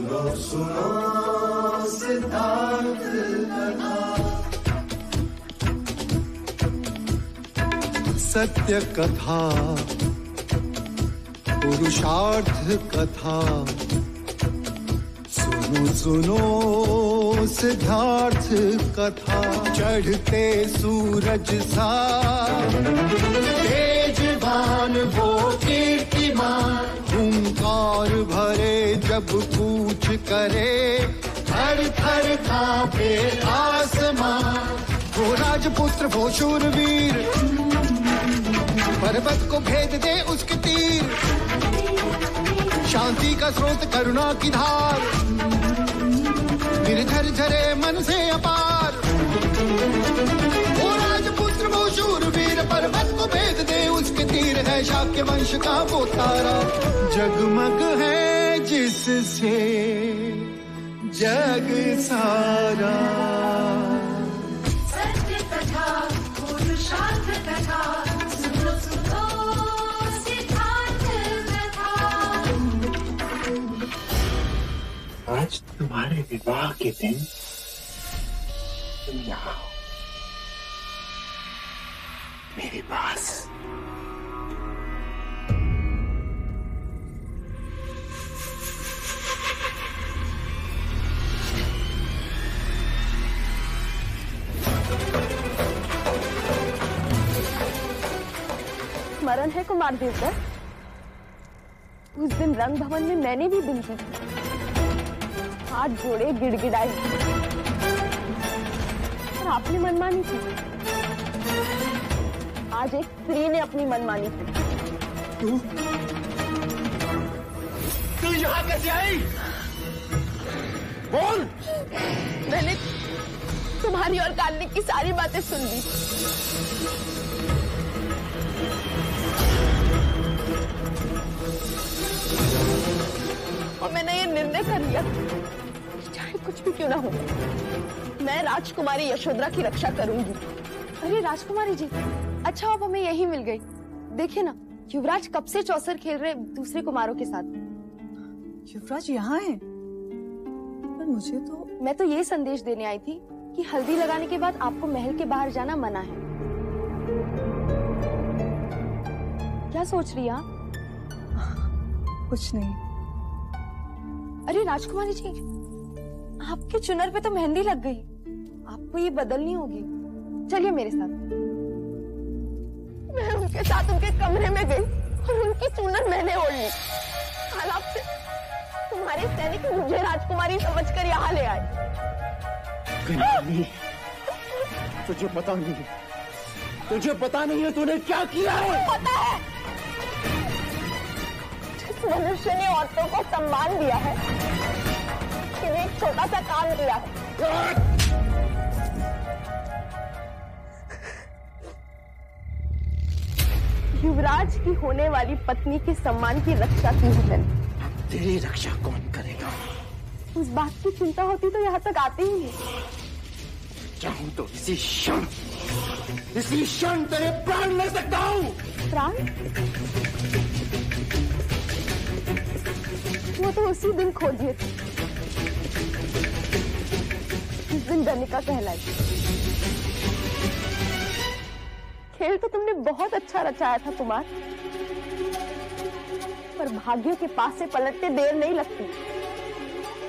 सुनो सिद्धार्थ कथा। सत्य कथा, पुरुषार्थ कथा, सुनो सुनो सिद्धार्थ कथा। चढ़ते सूरज सा तेजवान वो कीर्तिमान, हुंकार भरे जब कूच करे, थर थर कांपे आसमान। वो राजपुत्र वो शूरवीर, पर्वत को भेद दे उसके तीर, शांति का स्रोत करुणा की धार, निर्झर झरे मन से अपार। वो राजपुत्र वो शूरवीर, पर्वत को भेद दे उसके तीर, है शाक्य वंश का वो तारा, जगमग है जिससे जग सारा। सत्य कथा, पुरुषार्थ कथा, सुनो सुनो सिद्धार्थ कथा। आज तुम्हारे विवाह के दिन तुम यहाँ आओ मेरे पास। स्मरण है कुमार देवदत्त, उस दिन रंग भवन में मैंने भी बिनती की, हाथ जोड़े गिड़गिड़ाई, और आपने मनमानी की। आज एक स्त्री ने अपनी मनमानी की। तू यहाँ कैसे आई? बोल। मैंने तुम्हारी और कार्तिक की सारी बातें सुन ली, और मैंने ये निर्णय कर लिया, चाहे कुछ भी क्यों ना हो, मैं राजकुमारी यशोधरा की रक्षा करूंगी। अरे राजकुमारी जी, अच्छा अब हमें यही मिल गई। देखिए ना, युवराज कब से चौसर खेल रहे दूसरे कुमारों के साथ। युवराज यहाँ है? पर मुझे तो... मैं तो ये संदेश देने आई थी कि हल्दी लगाने के बाद आपको महल के बाहर जाना मना है। क्या सोच रही हैं आप? कुछ नहीं। अरे राजकुमारी जी, आपके चुनर पे तो मेहंदी लग गई, आपको ये बदलनी होगी। चलिए मेरे साथ। मैं उनके साथ उनके कमरे में गई और उनकी चुनर मैंने ओढ़ ली। कल आपसे तुम्हारे सैनिक मुझे राजकुमारी समझकर यहाँ ले आए। तुझे पता नहीं है, तुझे पता नहीं है तूने क्या किया है? पता है, जिस मनुष्य ने औरतों को सम्मान दिया है, उसने एक छोटा सा काम किया है। युवराज की होने वाली पत्नी के सम्मान की रक्षा की है मैंने। तेरी रक्षा कौन करेगा? उस बात की चिंता होती तो यहाँ तक आती ही नहीं। चाहूं तो इसी क्षण तेरे प्राण ले सकता हूँ। प्राण? वो तो उसी दिन खो दिए थे, जिस दिन गणिका कहलाई। खेल तो तुमने बहुत अच्छा रचाया था कुमार, पर भाग्य के पास से पलटते देर नहीं लगती।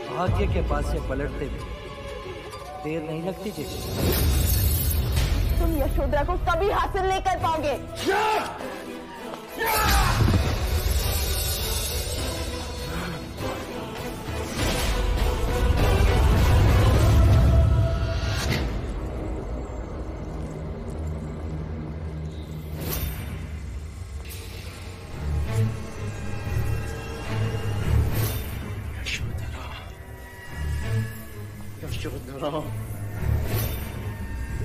भाग्य के पास से पलटते देर नहीं लगती जी। तुम यशोधरा को कभी हासिल नहीं कर पाओगे। यशोधरा,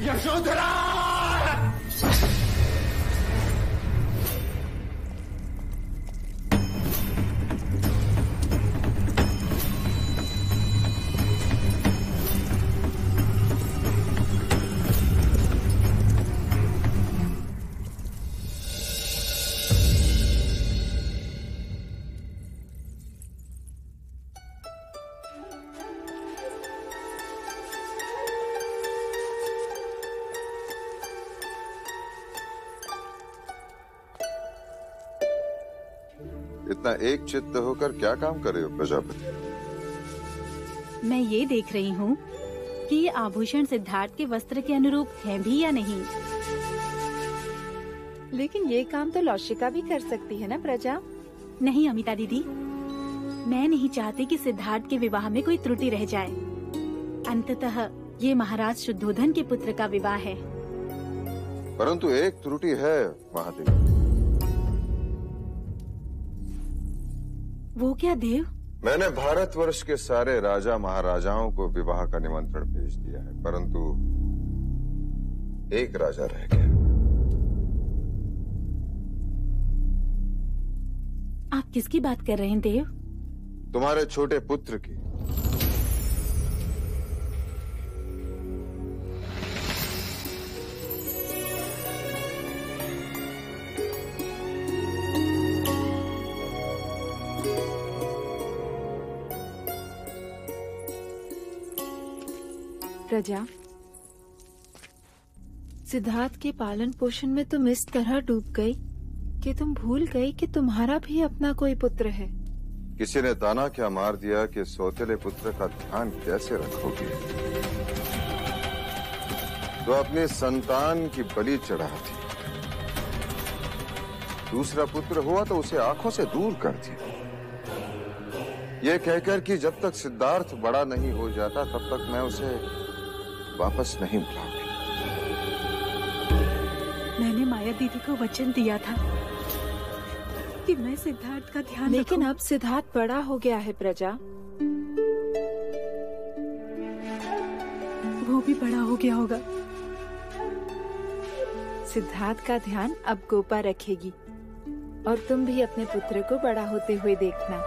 यशोधरा! इतना एक चित्त होकर क्या काम कर रहे हो प्रजापति? मैं ये देख रही हूँ कि ये आभूषण सिद्धार्थ के वस्त्र के अनुरूप हैं भी या नहीं। लेकिन ये काम तो लौशिका भी कर सकती है ना प्रजा? नहीं अमिता दीदी, मैं नहीं चाहती कि सिद्धार्थ के विवाह में कोई त्रुटि रह जाए। अंततः ये महाराज शुद्धोधन के पुत्र का विवाह है। परंतु एक त्रुटि है महादेव। वो क्या देव? मैंने भारतवर्ष के सारे राजा महाराजाओं को विवाह का निमंत्रण भेज दिया है, परंतु एक राजा रह गया। आप किसकी बात कर रहे हैं देव? तुम्हारे छोटे पुत्र की। प्रजा, सिद्धार्थ के पालन पोषण में तुम इस तरह डूब गई कि तुम भूल गई कि तुम्हारा भी अपना कोई पुत्र है। किसी ने ताना क्या मार दिया कि सौतेले पुत्र का ध्यान कैसे रखोगी? तो अपने संतान की बलि चढ़ाती। दूसरा पुत्र हुआ तो उसे आंखों से दूर कर दिया, ये कहकर कि जब तक सिद्धार्थ बड़ा नहीं हो जाता तब तक मैं उसे वापस नहीं बुलाऊंगी। मैंने माया दीदी को वचन दिया था कि मैं सिद्धार्थ का ध्यान लेकिन अब सिद्धार्थ बड़ा हो गया है प्रजा। वो भी बड़ा हो गया होगा। सिद्धार्थ का ध्यान अब गोपा रखेगी और तुम भी अपने पुत्र को बड़ा होते हुए देखना।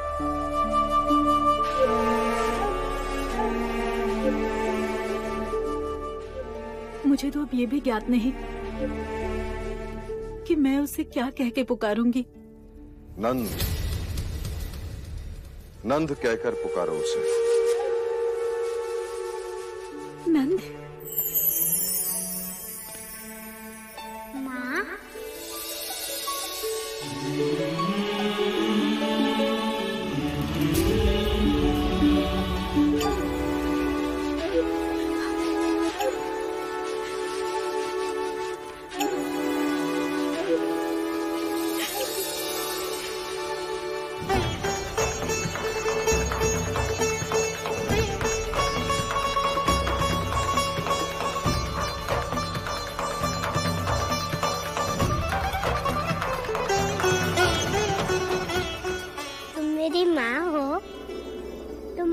मुझे तो अब ये भी ज्ञात नहीं कि मैं उसे क्या कह के पुकारूंगी। नंद, नंद कहकर पुकारो उसे। नंद? माँ,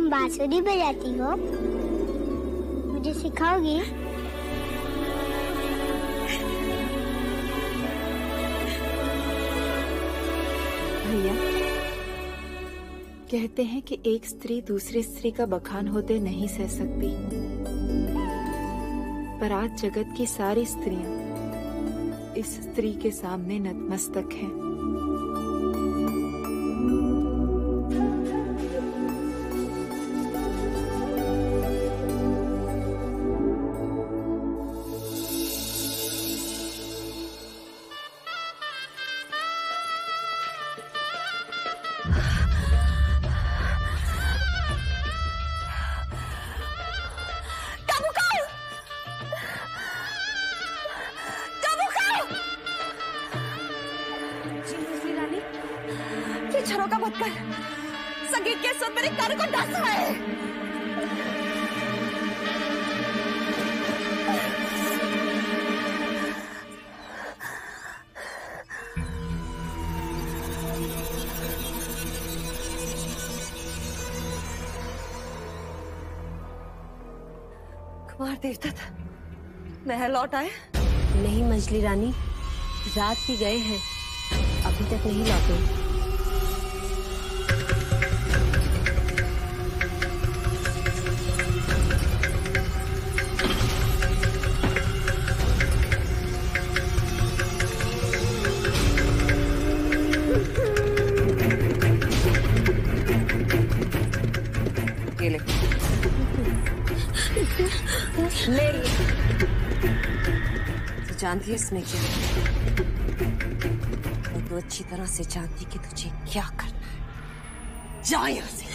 बांसुरी बजाती हो? मुझे सिखाओगी? भैया, कहते हैं कि एक स्त्री दूसरी स्त्री का बखान होते नहीं सह सकती, पर आज जगत की सारी स्त्रियां इस स्त्री के सामने नतमस्तक हैं। झरोका मत कर, संगीत के सुर मेरे कान को डस रहा है। कुमार देवता महल लौट आए? नहीं मजली रानी, रात ही गए हैं, अभी तक नहीं लौटे। ले तू जानती है इसमें क्या? मैं तो अच्छी तरह से जानती कि तुझे क्या करना है। जा यहाँ से।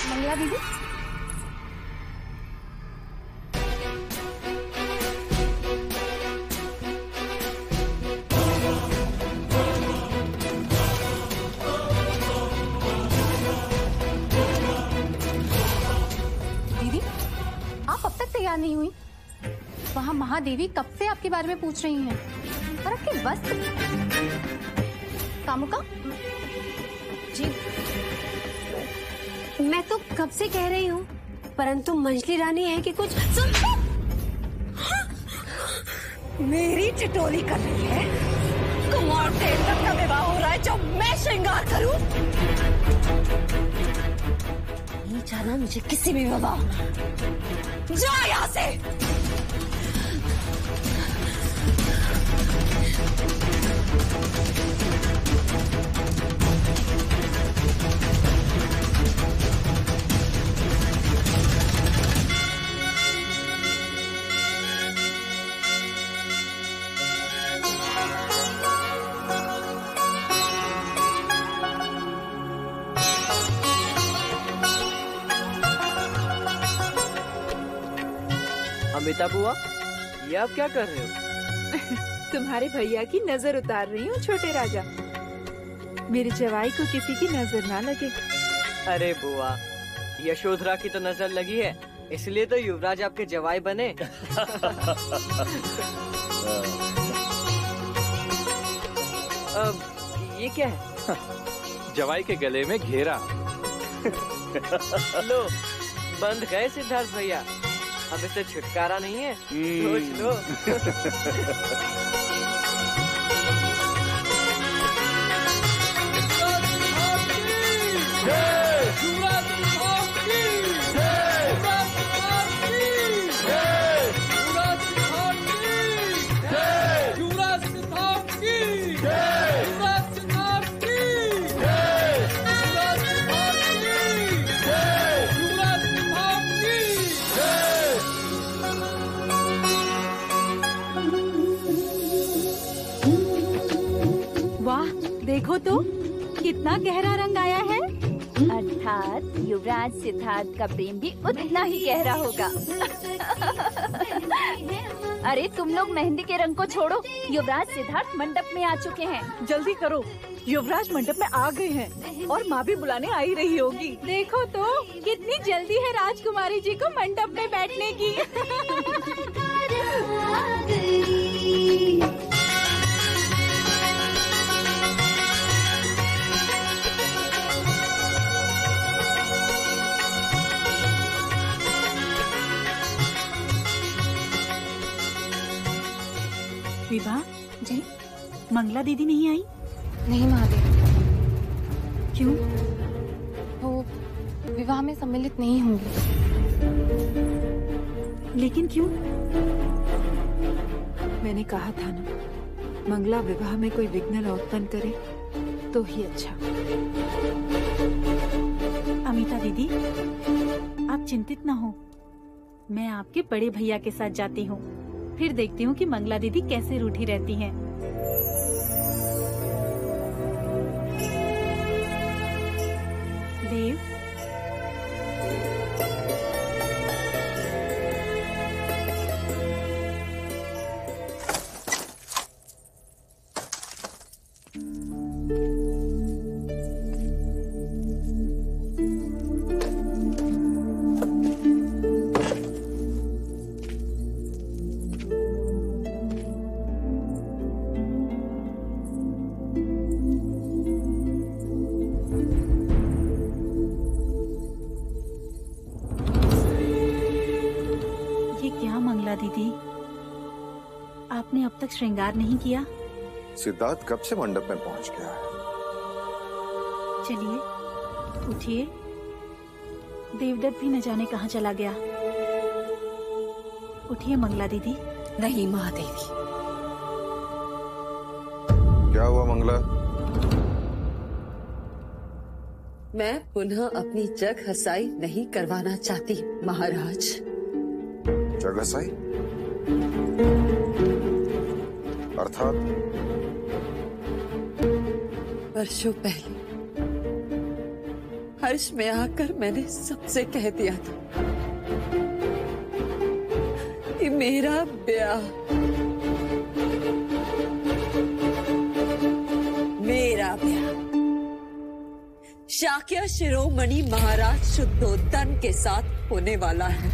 मंगला दीदी, आप अब तक तैयार नहीं हुई? वहाँ महादेवी कब से आपके बारे में पूछ रही हैं। और आपके वस्त्र। कामुका जी, मैं तो कब से कह रही हूँ, परंतु मंजली रानी है कि कुछ सुन। मेरी टिटोली कर रही है। कुमार देवता का विवाह हो रहा है जो मैं श्रृंगार करूं। नहीं जाना मुझे किसी भी विवाह में। जा यहाँ से। अमिता बुआ, ये आप क्या कर रहे हो? तुम्हारे भैया की नजर उतार रही हूँ छोटे राजा। मेरे जवाई को किसी की नजर ना लगे। अरे बुआ, यशोधरा की तो नजर लगी है, इसलिए तो युवराज आपके जवाई बने। अब ये क्या है? जवाई के गले में घेरा। लो, बंद गए सिद्धार्थ भैया। अब इससे छुटकारा नहीं है, सोच लो। देखो तो कितना गहरा रंग आया है। अर्थात युवराज सिद्धार्थ का प्रेम भी उतना ही गहरा होगा। अरे तुम लोग मेहंदी के रंग को छोड़ो, युवराज सिद्धार्थ मंडप में आ चुके हैं। जल्दी करो, युवराज मंडप में आ गए हैं और माँ भी बुलाने आई रही होगी। देखो तो कितनी जल्दी है राजकुमारी जी को मंडप में बैठने की। विभा जी, मंगला दीदी नहीं आई? नहीं महादेवी। क्यों? वो विवाह में सम्मिलित नहीं होंगी। लेकिन क्यों? मैंने कहा था ना, मंगला विवाह में कोई विघ्न न उत्पन्न करे तो ही अच्छा। अमिता दीदी, आप चिंतित न हो, मैं आपके बड़े भैया के साथ जाती हूँ, फिर देखती हूँ कि मंगला दीदी कैसे रूठी रहती हैं। देव, दीदी, आपने अब तक श्रृंगार नहीं किया? सिद्धार्थ कब से मंडप में पहुंच गया है। चलिए उठिए, देवदत्त भी न जाने कहाँ चला गया। उठिए मंगला दीदी। नहीं महादेवी। क्या हुआ मंगला? मैं पुनः अपनी जग हसाई नहीं करवाना चाहती महाराज। जग हसाई? अर्थात? वर्षों पहले हर्ष में आकर मैंने सबसे कह दिया था कि मेरा ब्याह शाक्य शिरोमणि महाराज शुद्धोधन के साथ होने वाला है।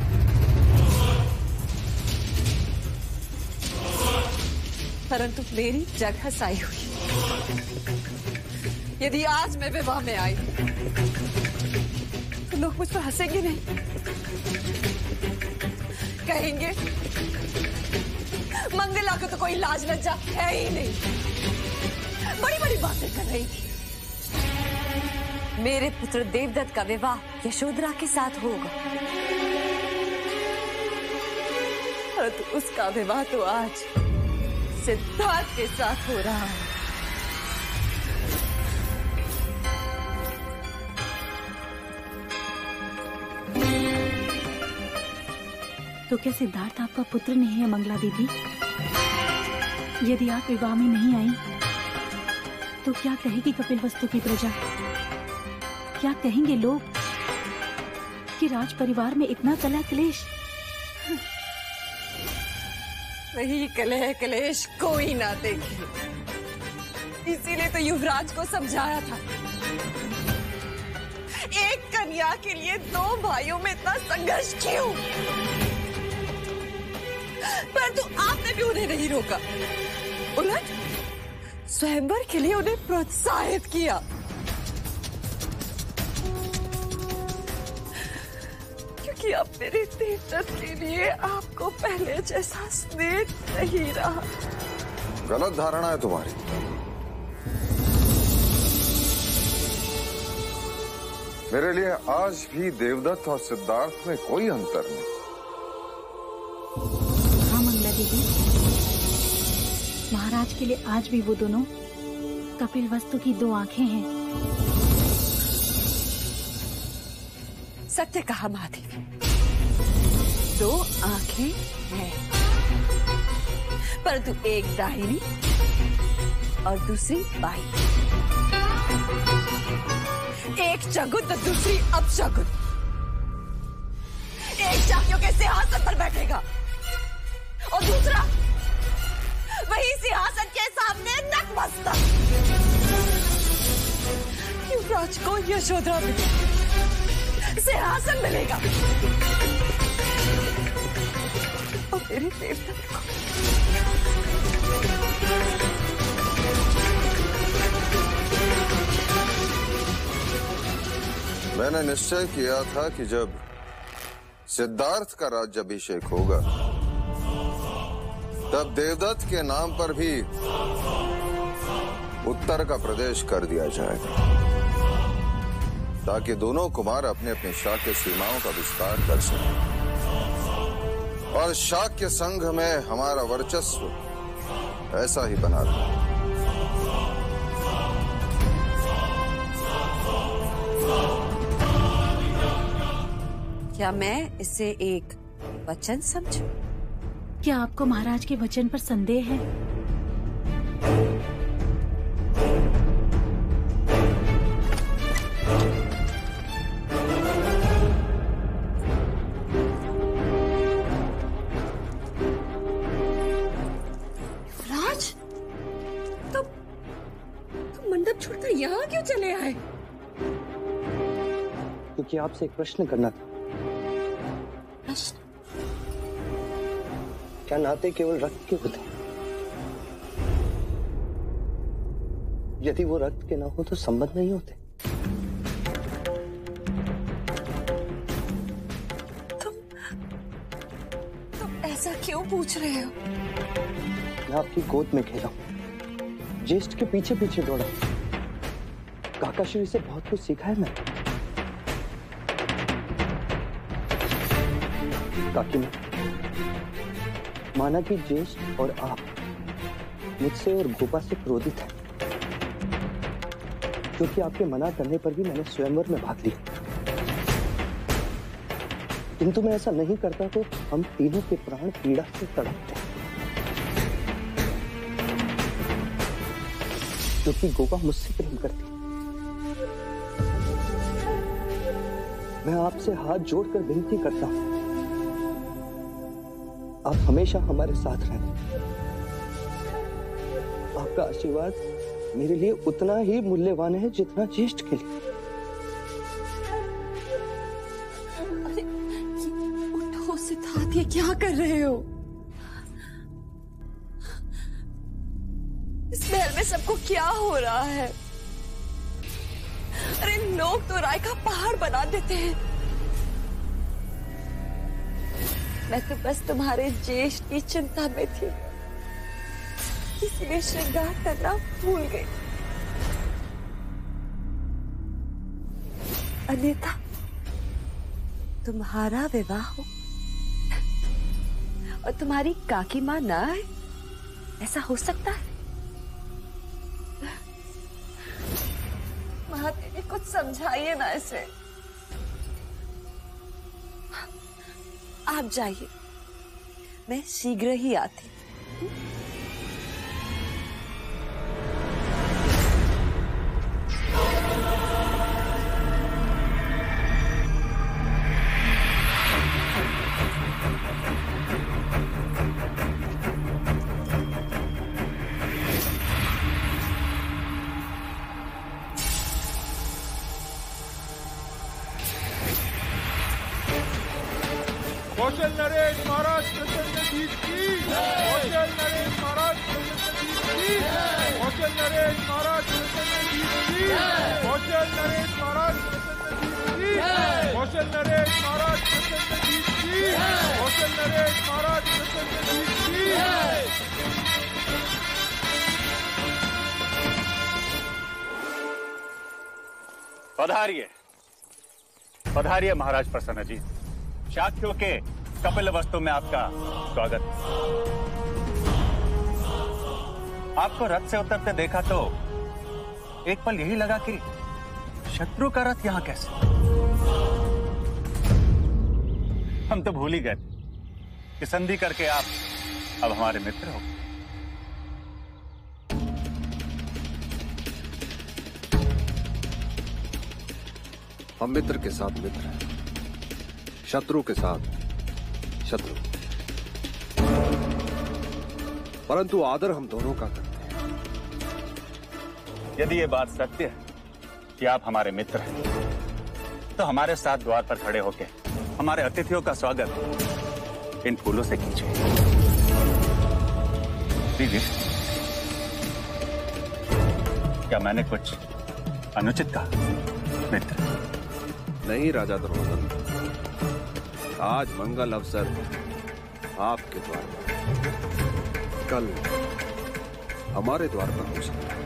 परंतु मेरी जगह साई हुई। यदि आज मैं विवाह में आई तो लोग मुझ पर हंसेंगे नहीं, कहेंगे मंगला को तो कोई लाज लज्जा है ही नहीं। बड़ी बड़ी बातें कर रही थी। मेरे पुत्र देवदत्त का विवाह यशोधरा के साथ होगा, परंतु उसका विवाह तो आज सिद्धार्थ के साथ हो रहा है। तो क्या सिद्धार्थ आपका पुत्र नहीं है मंगला दीदी? यदि आप विवाह में नहीं आई तो क्या कहेगी कपिलवस्तु की प्रजा? क्या कहेंगे लोग कि राज परिवार में इतना कलह क्लेश? वही कलह क्लेश कोई ना देखे, इसीलिए तो युवराज को समझाया था। एक कन्या के लिए दो भाइयों में इतना संघर्ष क्यों? परंतु आपने भी उन्हें नहीं रोका, उलट स्वयंवर के लिए उन्हें प्रोत्साहित किया। क्योंकि अब मेरे देवदत्त के लिए आपको पहले जैसा स्नेह नहीं रहा। गलत धारणा है तुम्हारी। मेरे लिए आज भी देवदत्त और सिद्धार्थ में कोई अंतर नहीं। हाँ मंगला दीदी, महाराज के लिए आज भी वो दोनों कपिलवस्तु की दो आंखें हैं। सत्य कहा महादेवी, दो आंखें हैं, परंतु एक दाहिनी और दूसरी बाईं। एक चगुन तो दूसरी अपशगुन। एक शाक्यों के सिंहासन पर बैठेगा और दूसरा वही सिंहासन के सामने नतमस्तक। युवराज को यशोधरा में सिंहासन मिलेगा और मेरे देवदत्त को मैंने निश्चय किया था कि जब सिद्धार्थ का राज्याभिषेक होगा तब देवदत्त के नाम पर भी उत्तर का प्रदेश कर दिया जाएगा, ताकि दोनों कुमार अपने अपने शाक्य सीमाओं का विस्तार कर सकें और शाक्य संघ में हमारा वर्चस्व ऐसा ही बना रहे। क्या मैं इसे एक वचन समझूं? क्या आपको महाराज के वचन पर संदेह है? राज, तो मंडप छोड़कर यहाँ क्यों चले आए? क्योंकि आपसे एक प्रश्न करना था। प्रश्न? क्या नाते केवल रक्त के होते हैं? यदि वो रक्त के ना हो तो संबंध नहीं होते। तुम ऐसा क्यों पूछ रहे हो? मैं आपकी गोद में खेला हूं, ज्येष्ठ के पीछे पीछे दौड़ा। काकाश्री से बहुत कुछ सीखा है मैंने। काकी ने माना कि ज्येष्ठ और आप मुझसे और गोपा से क्रोधित हैं, क्योंकि आपके मना करने पर भी मैंने स्वयंवर में भाग लिया। किंतु मैं ऐसा नहीं करता तो हम तीनों के प्राण पीड़ा से तड़पते, क्योंकि गोपा मुझसे प्रेम करती। मैं आपसे हाथ जोड़कर विनती करता हूं, आप हमेशा हमारे साथ रहें। आपका आशीर्वाद मेरे लिए उतना ही मूल्यवान है जितना ज्येष्ठ के लिए। उठो सिद्धार्थ, ये क्या कर रहे हो? इस महल में सबको क्या हो रहा है? अरे लोग तो राय का पहाड़ बना देते हैं। मैं तो बस तुम्हारे ज्येष्ठ की चिंता में थी, इसलिए श्रृंगार करना भूल गई। अन्यथा तुम्हारा विवाह हो और तुम्हारी काकी मां ना आए, ऐसा हो सकता है? महादेवी, कुछ समझाइए ना इसे। आप जाइए, मैं शीघ्र ही आती। कौशल नरेश महाराज प्रसन्न जीत की। कौशल नरेश महाराज प्रसन्न जीत की। कौशल नरेश महाराज प्रसन्न जीत की। कौशल नरेश महाराज प्रसन्न जीत की। कौशल नरेश महाराज प्रसन्न जीत की। कौशल नरेश महाराज प्रसन्न जीत की। पधारिए, पधारिए महाराज प्रसन्नजीत। शाक्यों के कपिल वस्तु में आपका स्वागत। आपको रथ से उतरते देखा तो एक पल यही लगा कि शत्रु का रथ यहां कैसे। हम तो भूल ही गए कि संधि करके आप अब हमारे मित्र हो। हम मित्र के साथ मित्र हैं, शत्रु के साथ शत्रु, परंतु आदर हम दोनों का करते हैं। यदि ये बात सत्य है कि आप हमारे मित्र हैं, तो हमारे साथ द्वार पर खड़े होकर हमारे अतिथियों का स्वागत इन फूलों से कीजिए। दीजिए। क्या मैंने कुछ अनुचित कहा मित्र? नहीं राजा दुर्योधन, आज मंगल अवसर आपके द्वार पर, कल हमारे द्वार पर हो सकता है।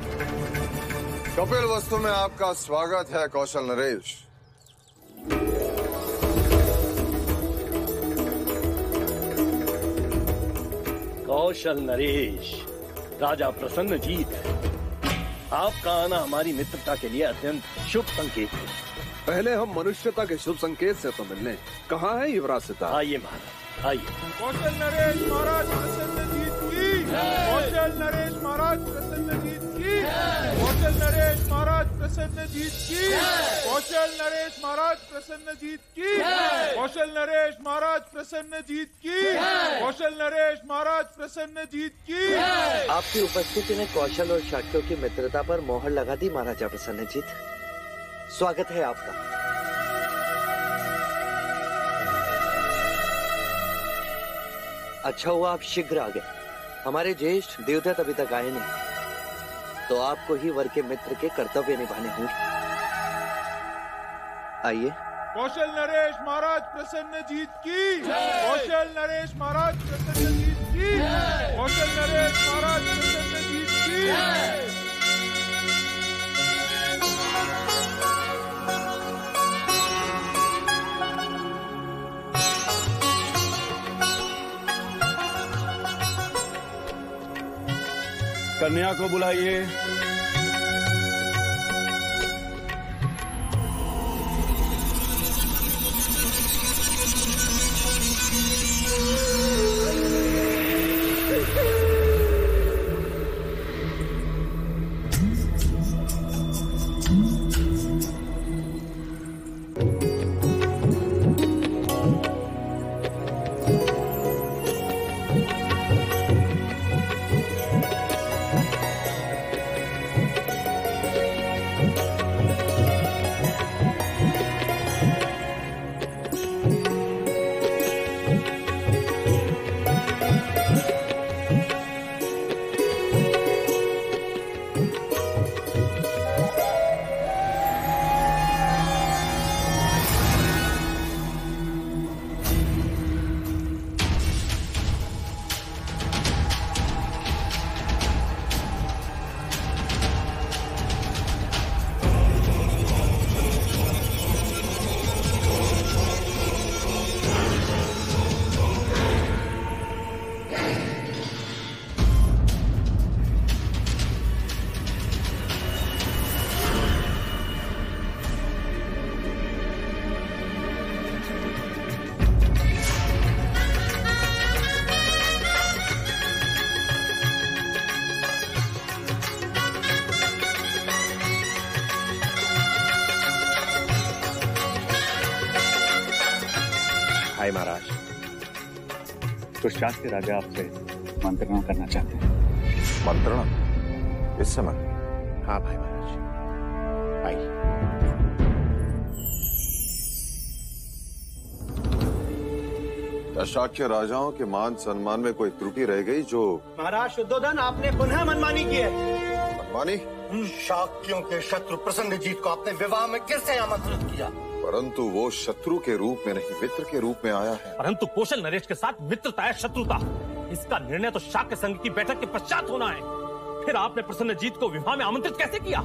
कपिल वस्तु में आपका स्वागत है कौशल नरेश। कौशल नरेश, राजा प्रसन्नजीत, आपका आना हमारी मित्रता के लिए अत्यंत शुभ संकेत है। पहले हम मनुष्यता के शुभ संकेत से तो मिलने। कहाँ है युवराज सिद्धार्थ? आइए महाराज, आइए। कौशल नरेश महाराज प्रसन्न जीत की। कौशल नरेश महाराज प्रसन्न जीत की। कौशल नरेश महाराज प्रसन्न जीत की। कौशल नरेश महाराज प्रसन्न जीत की। कौशल नरेश महाराज प्रसन्न जीत की। कौशल नरेश महाराज प्रसन्न जीत की। आपकी उपस्थिति ने कौशल और शाक्यों की मित्रता पर मोहर लगा दी महाराजा प्रसन्नजीत। स्वागत है आपका। अच्छा हुआ आप शीघ्र आ गए। हमारे ज्येष्ठ देवदत्त अभी तक आए नहीं, तो आपको ही वर के मित्र के कर्तव्य निभाने होंगे। आइए। कौशल नरेश महाराज प्रसन्न जीत की। कौशल नरेश महाराज प्रसन्न जीत की। कौशल नरेश महाराज प्रसन्न जीत की। कन्या को बुलाइए। हाय महाराज। दुष्टांत के राजा आपसे मंत्रणा करना चाहते हैं। मंत्रणा? इस समय? हाँ भाई महाराज, आइए। शाक्य राजाओं के मान सम्मान में कोई त्रुटि रह गई जो? महाराज शुद्धोधन, आपने पुनः मनमानी की है। मनमानी? शाक्यों के शत्रु प्रसन्नजीत को आपने विवाह में कैसे आमंत्रित किया? परंतु वो शत्रु के रूप में नहीं, मित्र के रूप में आया है। परंतु कौशल नरेश के साथ मित्रता है शत्रुता? इसका निर्णय तो शाक्य संघ की बैठक के पश्चात होना है। फिर आपने प्रसन्नजीत को विवाह में आमंत्रित कैसे किया?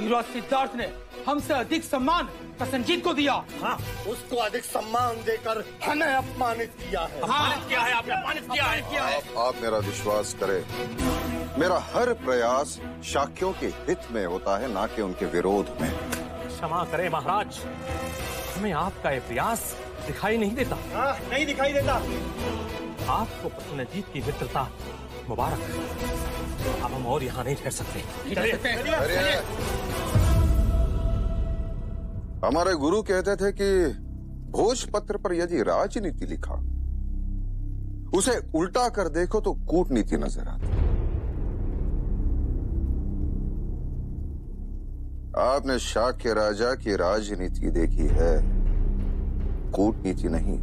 युवराज सिद्धार्थ ने हमसे अधिक सम्मान प्रसन्नजीत को दिया। हाँ, उसको अधिक सम्मान देकर हमें अपमानित किया है। अपमानित किया है आपने, अपमानित किया है। आप मेरा विश्वास करें, मेरा हर प्रयास शाक्यों के हित में होता है, ना कि उनके विरोध में। क्षमा करें महाराज, हमें आपका ये प्रयास दिखाई नहीं देता। हाँ, नहीं दिखाई देता। आपको प्रसन्नजीत की मित्रता मुबारक है। अब हम और यहाँ नहीं ठहर सकते। हमारे गुरु कहते थे कि भोजपत्र पर यदि राजनीति लिखा, उसे उल्टा कर देखो तो कूटनीति नजर आती। आपने शाक्य राजा की राजनीति देखी है, कूटनीति नहीं।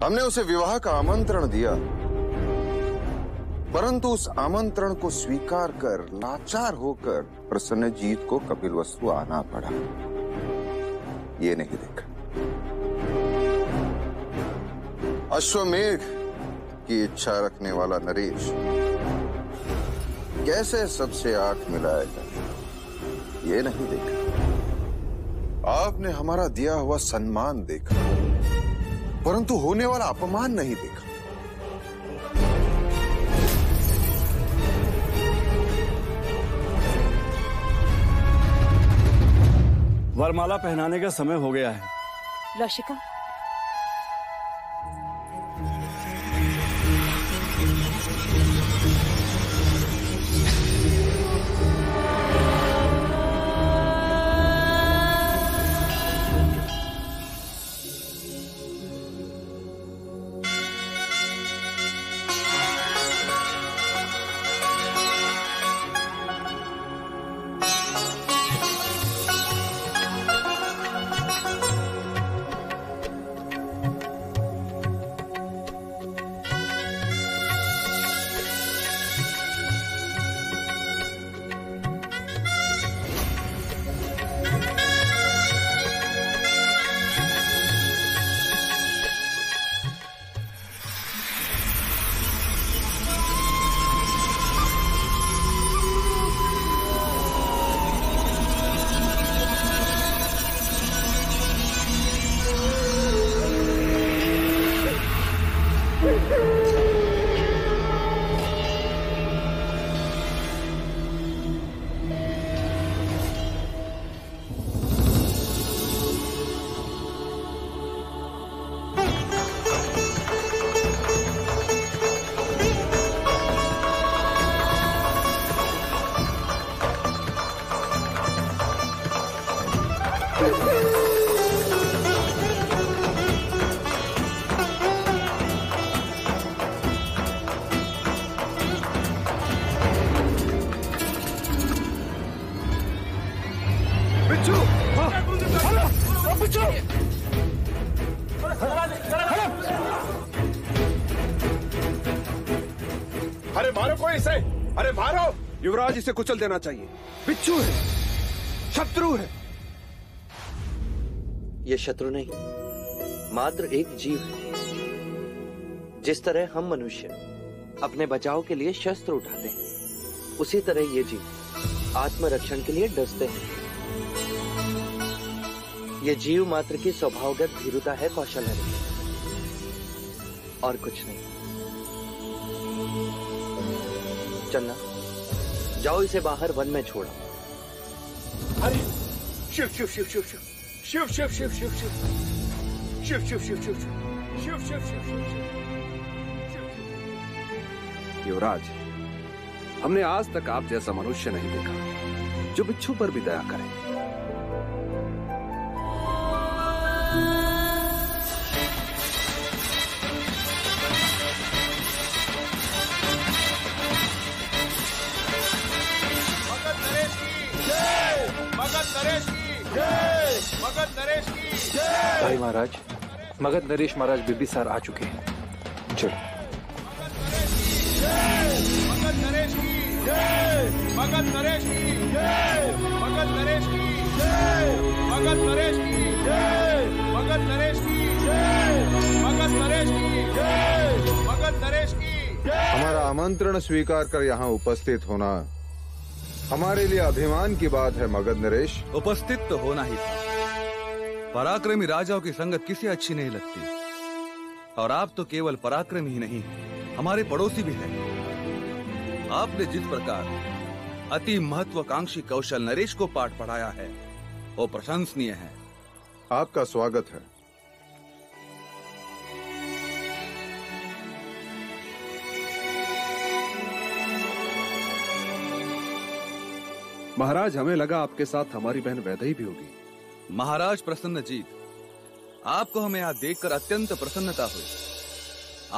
हमने उसे विवाह का आमंत्रण दिया, परंतु उस आमंत्रण को स्वीकार कर लाचार होकर प्रसन्नजीत को कपिलवस्तु आना पड़ा। ये नहीं देखा। अश्वमेघ की इच्छा रखने वाला नरेश कैसे सबसे आंख मिलाएगा, ये नहीं देखा। आपने हमारा दिया हुआ सम्मान देखा, परंतु होने वाला अपमान नहीं देखा। वरमाला पहनाने का समय हो गया है। लशिका, अरे मारो कोई इसे, अरे मारो। युवराज इसे कुचल देना चाहिए। बिच्छू है, शत्रु है। ये शत्रु नहीं, मात्र एक जीव है। जिस तरह हम मनुष्य अपने बचाव के लिए शस्त्र उठाते हैं, उसी तरह ये जीव आत्मरक्षण के लिए डसते हैं। ये जीव मात्र की स्वभावगत भीरुता है कौशल है, और कुछ नहीं। चलना, जाओ इसे बाहर वन में छोड़ो। अरे शिव शिव शिव शिव शिव शिव शिव शिव शिव शिव शिव शिव शिव शिव शिव शिव शिव शिव। युवराज, हमने आज तक आप जैसा मनुष्य नहीं देखा जो बिच्छू पर भी दया करे। मगध नरेश की जय, मगध नरेश की जय। भाई महाराज, मगध नरेश महाराज बिंबिसार आ चुके हैं। चलो। मगध नरेश की जय, मगध नरेश की जय, मगध नरेश की जय, मगध नरेश की जय, मगध नरेश की जय, मगध नरेश की जय, मगध नरेश की जय। हमारा आमंत्रण स्वीकार कर यहाँ उपस्थित होना हमारे लिए अभिमान की बात है मगध नरेश। उपस्थित तो होना ही था। पराक्रमी राजाओं की संगत किसे अच्छी नहीं लगती, और आप तो केवल पराक्रमी ही नहीं, हमारे पड़ोसी भी हैं। आपने जिस प्रकार अति महत्वाकांक्षी कौशल नरेश को पाठ पढ़ाया है वो प्रशंसनीय है। आपका स्वागत है। महाराज, हमें लगा आपके साथ हमारी बहन वैदेही भी होगी। महाराज प्रसन्नजीत, आपको हमें यहाँ देखकर अत्यंत प्रसन्नता हुई।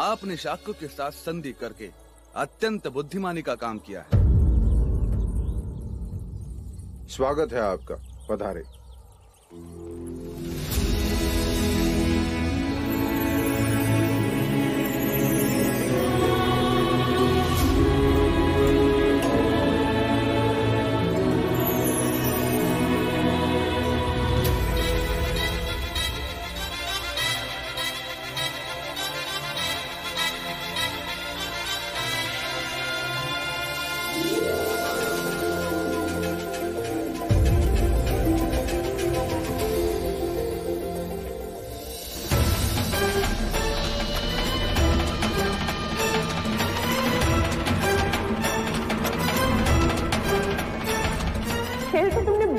आपने शाक्यों के साथ संधि करके अत्यंत बुद्धिमानी का काम किया है। स्वागत है आपका, पधारे।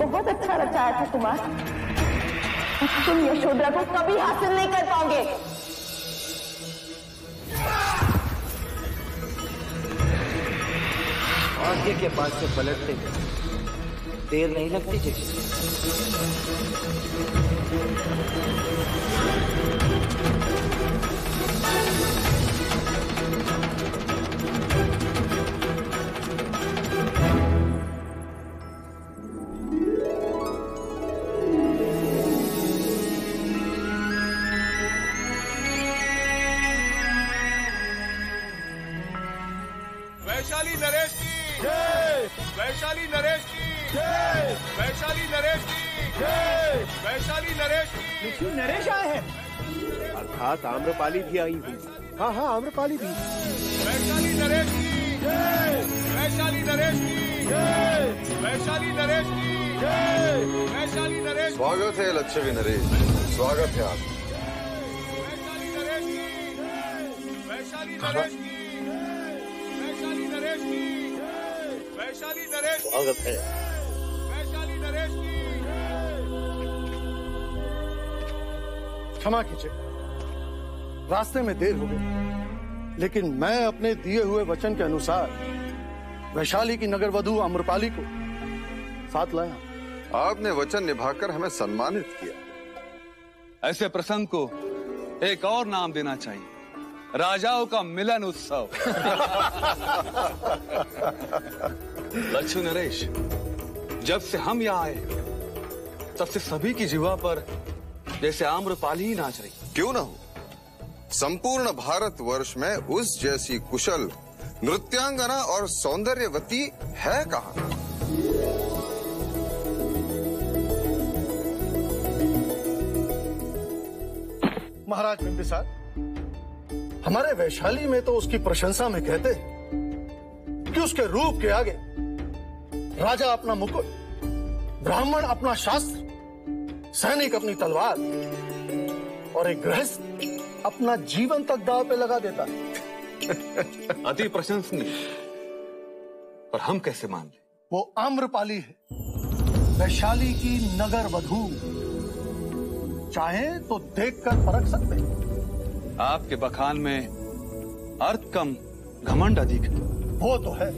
बहुत अच्छा रचाया था कुमार। तुम यशोधरा को कभी हासिल नहीं कर पाओगे। आगे के पास से पलटते देर नहीं लगती जी। वैशाली नरेश की जय, वैशाली नरेश की जय, वैशाली नरेश की जय, वैशाली नरेश की। लेकिन नरेश आए हैं, अर्थात आम्रपाली भी आई हुई। हाँ हाँ, आम्रपाली भी। वैशाली नरेश की जय, वैशाली नरेश की जय, वैशाली नरेश की जय, वैशाली नरेश। स्वागत है लच्छवी नरेश, स्वागत है आप। वैशाली नरेश की जय, वैशाली नरेश की, वैशाली नरेश की, वैशाली नरेश। स्वागत है। वैशाली नरेश की। क्षमा कीजिए, रास्ते में देर हो गई, लेकिन मैं अपने दिए हुए वचन के अनुसार वैशाली की नगर वधू आम्रपाली को साथ लाया। आपने वचन निभाकर हमें सम्मानित किया। ऐसे प्रसंग को एक और नाम देना चाहिए, राजाओं का मिलन उत्सव। लक्ष्मी नरेश, जब से हम यहाँ आए तब से सभी की जीवा पर जैसे आम्रपाली ही नाच रही। क्यों ना हो, संपूर्ण भारतवर्ष में उस जैसी कुशल नृत्यांगना और सौंदर्यवती है कहाँ? महाराज बिंबिसार, हमारे वैशाली में तो उसकी प्रशंसा में कहते हैं कि उसके रूप के आगे राजा अपना मुकुट, ब्राह्मण अपना शास्त्र, सैनिक अपनी तलवार और एक गृहस्थ अपना जीवन तक दांव पे लगा देता है। अति प्रशंसनीय, पर हम कैसे मान लें? वो आम्रपाली है, वैशाली की नगर वधू। चाहे तो देखकर परख सकते हैं। आपके बखान में अर्थ कम घमंड अधिक है। वो तो है,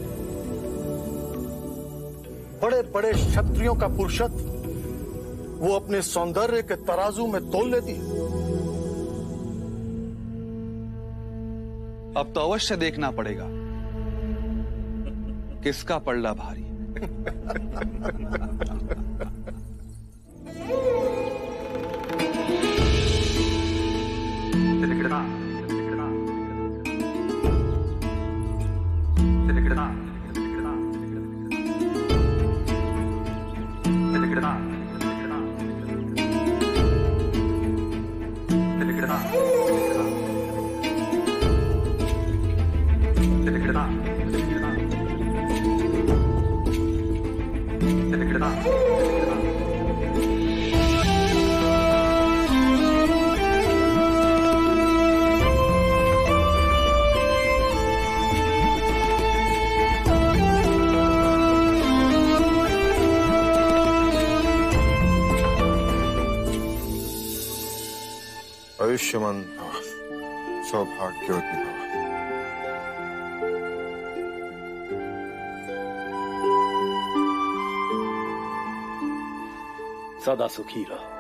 बड़े बड़े क्षत्रियों का पुरुषत्व वो अपने सौंदर्य के तराजू में तोल लेती है। अब तो अवश्य देखना पड़ेगा किसका पल्ला भारी है। आयुष्मान भव, सौभाग्यवती भव। सदा सुखी रहो।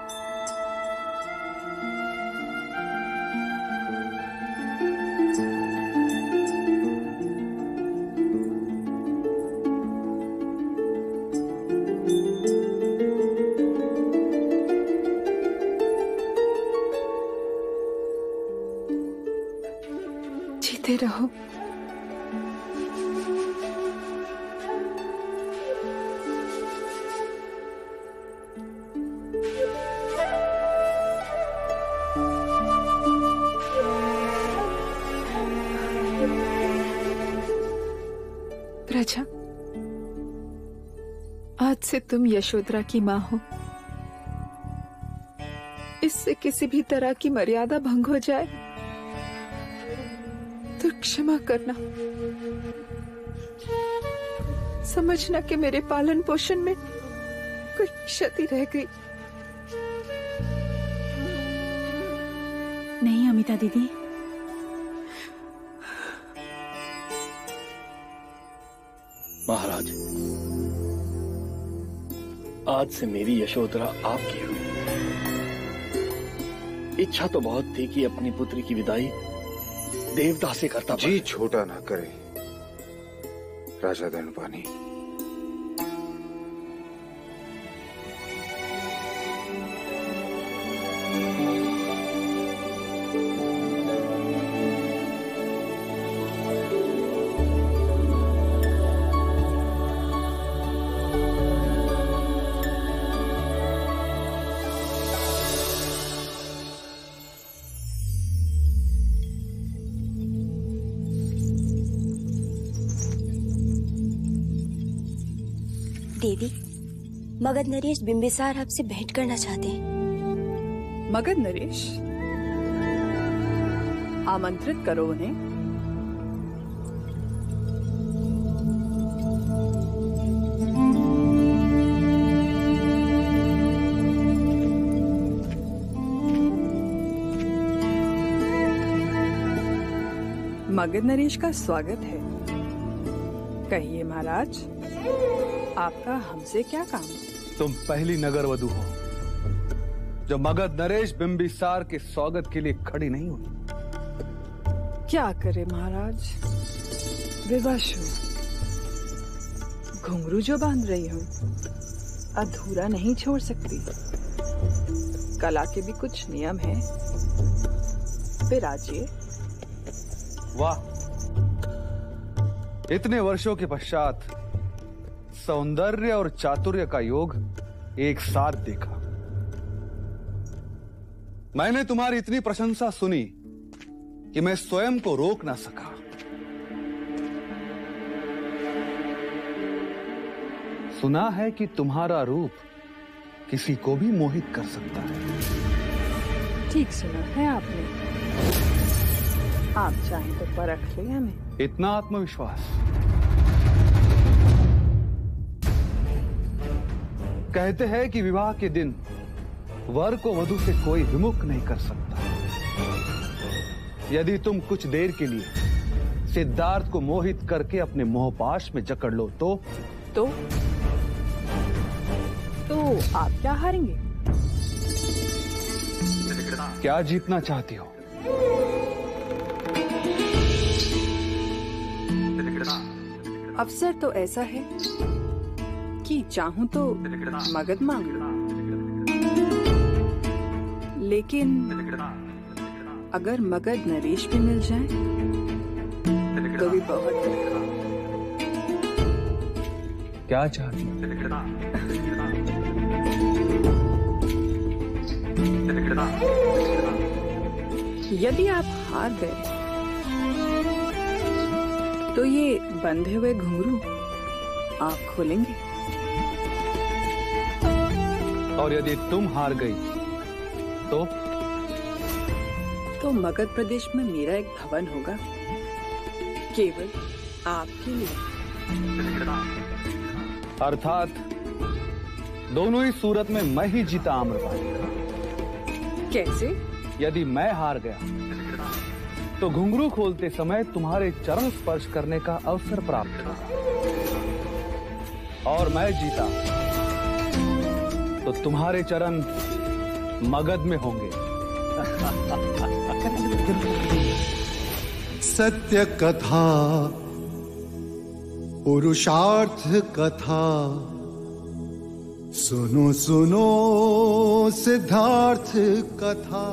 जीते रहो। प्रजा, आज से तुम यशोधरा की माँ हो। इससे किसी भी तरह की मर्यादा भंग हो जाए तो क्षमा करना। समझना कि मेरे पालन पोषण में कोई क्षति रह गई। नहीं अमिता दीदी, महाराज, आज से मेरी यशोधरा आपकी हुई। इच्छा तो बहुत थी कि अपनी पुत्री की विदाई देवता से करता। जी छोटा ना करे राजा धनपानी। देवी, मगध नरेश बिंबिसार आपसे भेंट करना चाहते हैं। मगध नरेश, आमंत्रित करो उन्हें। मगध नरेश का स्वागत है। कहिए महाराज, आपका हमसे क्या काम? तुम पहली नगर वधू हो जो मगध नरेश बिंबिसार के स्वागत के लिए खड़ी नहीं हुई। क्या करे महाराज, विवश हूँ। घुंघरू जो बांध रही हूँ अधूरा नहीं छोड़ सकती। कला के भी कुछ नियम हैं। विराजिए। वाह, इतने वर्षों के पश्चात सौंदर्य और चातुर्य का योग एक साथ देखा। मैंने तुम्हारी इतनी प्रशंसा सुनी कि मैं स्वयं को रोक ना सका। सुना है कि तुम्हारा रूप किसी को भी मोहित कर सकता है। ठीक सुना है आपने। आप चाहें तो परख ले हमें। इतना आत्मविश्वास? कहते हैं कि विवाह के दिन वर को वधू से कोई विमुख नहीं कर सकता। यदि तुम कुछ देर के लिए सिद्धार्थ को मोहित करके अपने मोहपाश में जकड़ लो तो आप क्या हारेंगे? क्या जीतना चाहती हो? अवसर तो ऐसा है कि चाहूं तो मगध मांग लूं, लेकिन अगर मगध नरेश भी मिल जाए तो भी बहुत है। क्या चाहती हो? यदि आप हार गए तो ये बंधे हुए घुंघरू आप खोलेंगे, और यदि तुम हार गई तो मगध प्रदेश में मेरा एक भवन होगा केवल आपके लिए। अर्थात दोनों ही सूरत में मैं ही जीता आम्रपाली। कैसे? यदि मैं हार गया तो घुंघरू खोलते समय तुम्हारे चरण स्पर्श करने का अवसर प्राप्त होगा, और मैं जीता तो तुम्हारे चरण मगध में होंगे। सत्य कथा, पुरुषार्थ कथा, सुनो सुनो सिद्धार्थ कथा।